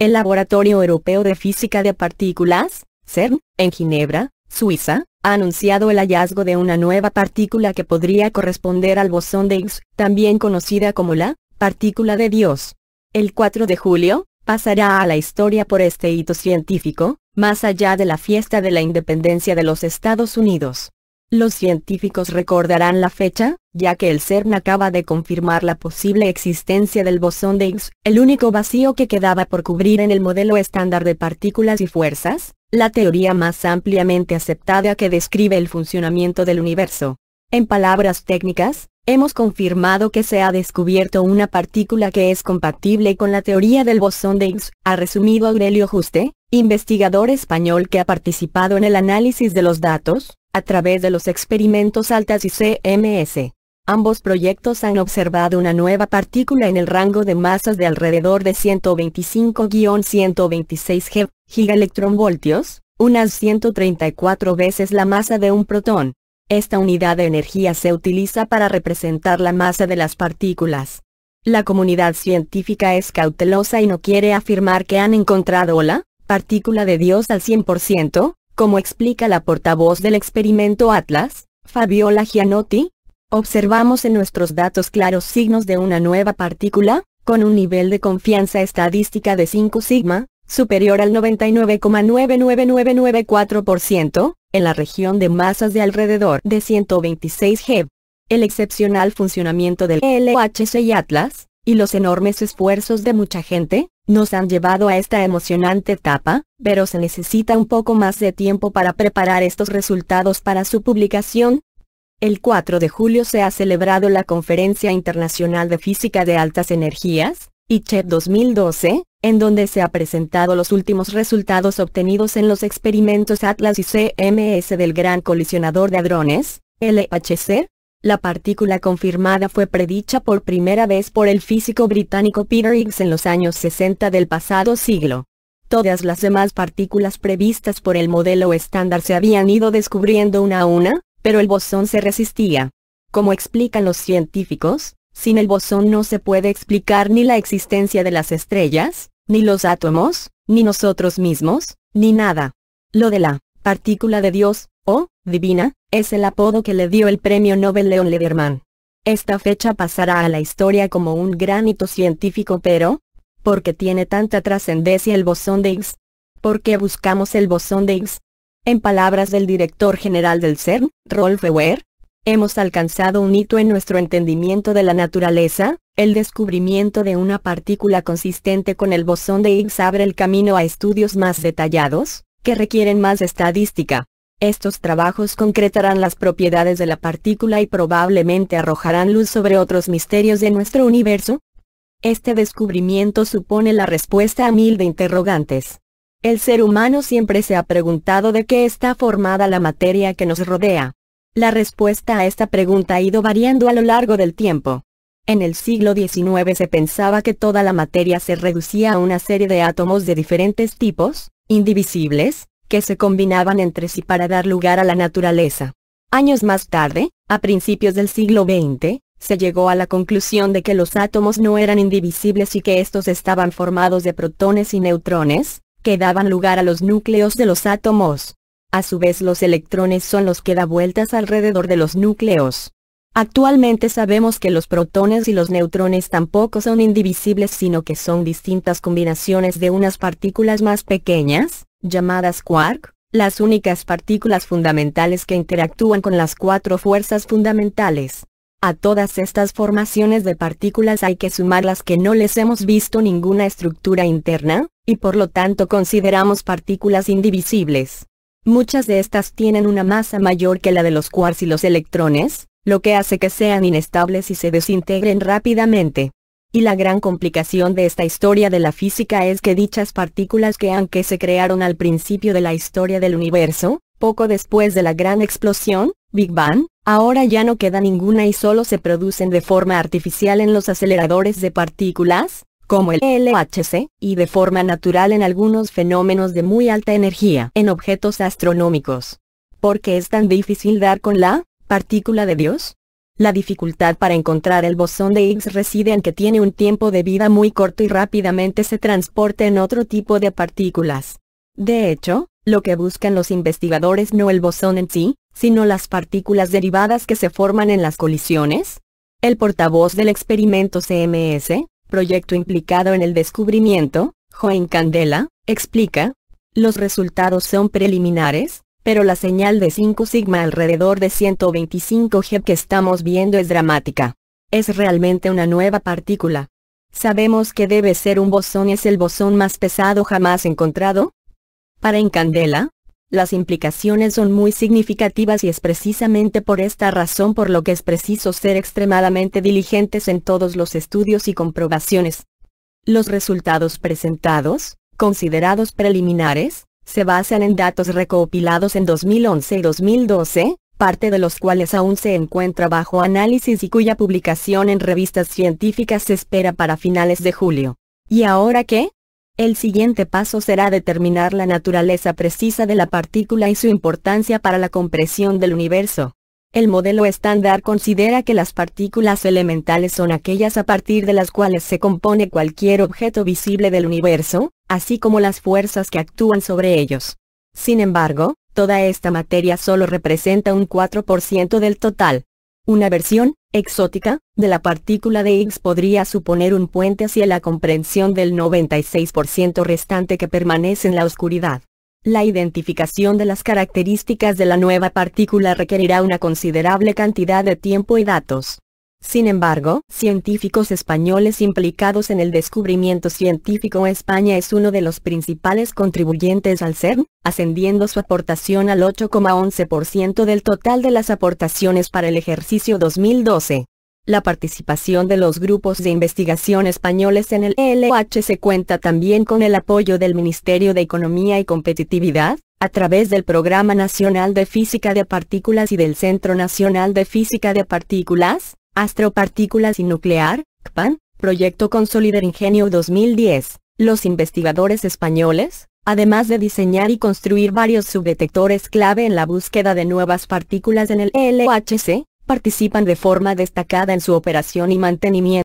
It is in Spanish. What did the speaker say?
El Laboratorio Europeo de Física de Partículas, CERN, en Ginebra, Suiza, ha anunciado el hallazgo de una nueva partícula que podría corresponder al bosón de Higgs, también conocida como la partícula de Dios. El 4 de julio, pasará a la historia por este hito científico, más allá de la fiesta de la independencia de los Estados Unidos. Los científicos recordarán la fecha, ya que el CERN acaba de confirmar la posible existencia del bosón de Higgs, el único vacío que quedaba por cubrir en el modelo estándar de partículas y fuerzas, la teoría más ampliamente aceptada que describe el funcionamiento del universo. En palabras técnicas, hemos confirmado que se ha descubierto una partícula que es compatible con la teoría del bosón de Higgs, ha resumido Aurelio Juste, investigador español que ha participado en el análisis de los datos, a través de los experimentos ALTAS y CMS. Ambos proyectos han observado una nueva partícula en el rango de masas de alrededor de 125-126 gigaelectronvoltios, unas 134 veces la masa de un protón. Esta unidad de energía se utiliza para representar la masa de las partículas. La comunidad científica es cautelosa y no quiere afirmar que han encontrado la partícula de Dios al 100%, como explica la portavoz del experimento Atlas, Fabiola Gianotti. Observamos en nuestros datos claros signos de una nueva partícula, con un nivel de confianza estadística de 5 sigma, superior al 99,99994%, en la región de masas de alrededor de 126 GeV. El excepcional funcionamiento del LHC y Atlas, y los enormes esfuerzos de mucha gente, nos han llevado a esta emocionante etapa, pero se necesita un poco más de tiempo para preparar estos resultados para su publicación. El 4 de julio se ha celebrado la Conferencia Internacional de Física de Altas Energías, ICHEP 2012, en donde se han presentado los últimos resultados obtenidos en los experimentos Atlas y CMS del Gran Colisionador de Hadrones, LHC. La partícula confirmada fue predicha por primera vez por el físico británico Peter Higgs en los años 60 del pasado siglo. Todas las demás partículas previstas por el modelo estándar se habían ido descubriendo una a una, pero el bosón se resistía. Como explican los científicos, sin el bosón no se puede explicar ni la existencia de las estrellas, ni los átomos, ni nosotros mismos, ni nada. Lo de la partícula de Dios, o divina, es el apodo que le dio el premio Nobel Leon Lederman. Esta fecha pasará a la historia como un gran hito científico, pero ¿por qué tiene tanta trascendencia el bosón de Higgs? ¿Por qué buscamos el bosón de Higgs? En palabras del director general del CERN, Rolf Wehr, hemos alcanzado un hito en nuestro entendimiento de la naturaleza. El descubrimiento de una partícula consistente con el bosón de Higgs abre el camino a estudios más detallados, que requieren más estadística. Estos trabajos concretarán las propiedades de la partícula y probablemente arrojarán luz sobre otros misterios de nuestro universo. Este descubrimiento supone la respuesta a 1000 de interrogantes. El ser humano siempre se ha preguntado de qué está formada la materia que nos rodea. La respuesta a esta pregunta ha ido variando a lo largo del tiempo. En el siglo XIX se pensaba que toda la materia se reducía a una serie de átomos de diferentes tipos, indivisibles, que se combinaban entre sí para dar lugar a la naturaleza. Años más tarde, a principios del siglo XX, se llegó a la conclusión de que los átomos no eran indivisibles y que estos estaban formados de protones y neutrones, que daban lugar a los núcleos de los átomos. A su vez, los electrones son los que dan vueltas alrededor de los núcleos. Actualmente sabemos que los protones y los neutrones tampoco son indivisibles, sino que son distintas combinaciones de unas partículas más pequeñas, llamadas quark, las únicas partículas fundamentales que interactúan con las 4 fuerzas fundamentales. A todas estas formaciones de partículas hay que sumar las que no les hemos visto ninguna estructura interna, y por lo tanto consideramos partículas indivisibles. Muchas de estas tienen una masa mayor que la de los quarks y los electrones, lo que hace que sean inestables y se desintegren rápidamente. Y la gran complicación de esta historia de la física es que dichas partículas que aunque se crearon al principio de la historia del universo, poco después de la gran explosión, Big Bang, ahora ya no queda ninguna y solo se producen de forma artificial en los aceleradores de partículas, como el LHC, y de forma natural en algunos fenómenos de muy alta energía en objetos astronómicos. ¿Por qué es tan difícil dar con la partícula de Dios? La dificultad para encontrar el bosón de Higgs reside en que tiene un tiempo de vida muy corto y rápidamente se transporta en otro tipo de partículas. De hecho, lo que buscan los investigadores no el bosón en sí, sino las partículas derivadas que se forman en las colisiones. El portavoz del experimento CMS, proyecto implicado en el descubrimiento, Joan Candela, explica: los resultados son preliminares, pero la señal de 5 sigma alrededor de 125 GeV que estamos viendo es dramática. Es realmente una nueva partícula. ¿Sabemos que debe ser un bosón y es el bosón más pesado jamás encontrado? Para Candela, las implicaciones son muy significativas y es precisamente por esta razón por lo que es preciso ser extremadamente diligentes en todos los estudios y comprobaciones. Los resultados presentados, considerados preliminares, se basan en datos recopilados en 2011 y 2012, parte de los cuales aún se encuentra bajo análisis y cuya publicación en revistas científicas se espera para finales de julio. ¿Y ahora qué? El siguiente paso será determinar la naturaleza precisa de la partícula y su importancia para la comprensión del universo. El modelo estándar considera que las partículas elementales son aquellas a partir de las cuales se compone cualquier objeto visible del universo, así como las fuerzas que actúan sobre ellos. Sin embargo, toda esta materia solo representa un 4% del total. Una versión, exótica, de la partícula de Higgs podría suponer un puente hacia la comprensión del 96% restante que permanece en la oscuridad. La identificación de las características de la nueva partícula requerirá una considerable cantidad de tiempo y datos. Sin embargo, científicos españoles implicados en el descubrimiento científico. España es uno de los principales contribuyentes al CERN, ascendiendo su aportación al 8,11% del total de las aportaciones para el ejercicio 2012. La participación de los grupos de investigación españoles en el LHC cuenta también con el apoyo del Ministerio de Economía y Competitividad, a través del Programa Nacional de Física de Partículas y del Centro Nacional de Física de Partículas, Astropartículas y Nuclear, CPAN, Proyecto Consolider Ingenio 2010. Los investigadores españoles, además de diseñar y construir varios subdetectores clave en la búsqueda de nuevas partículas en el LHC, participan de forma destacada en su operación y mantenimiento.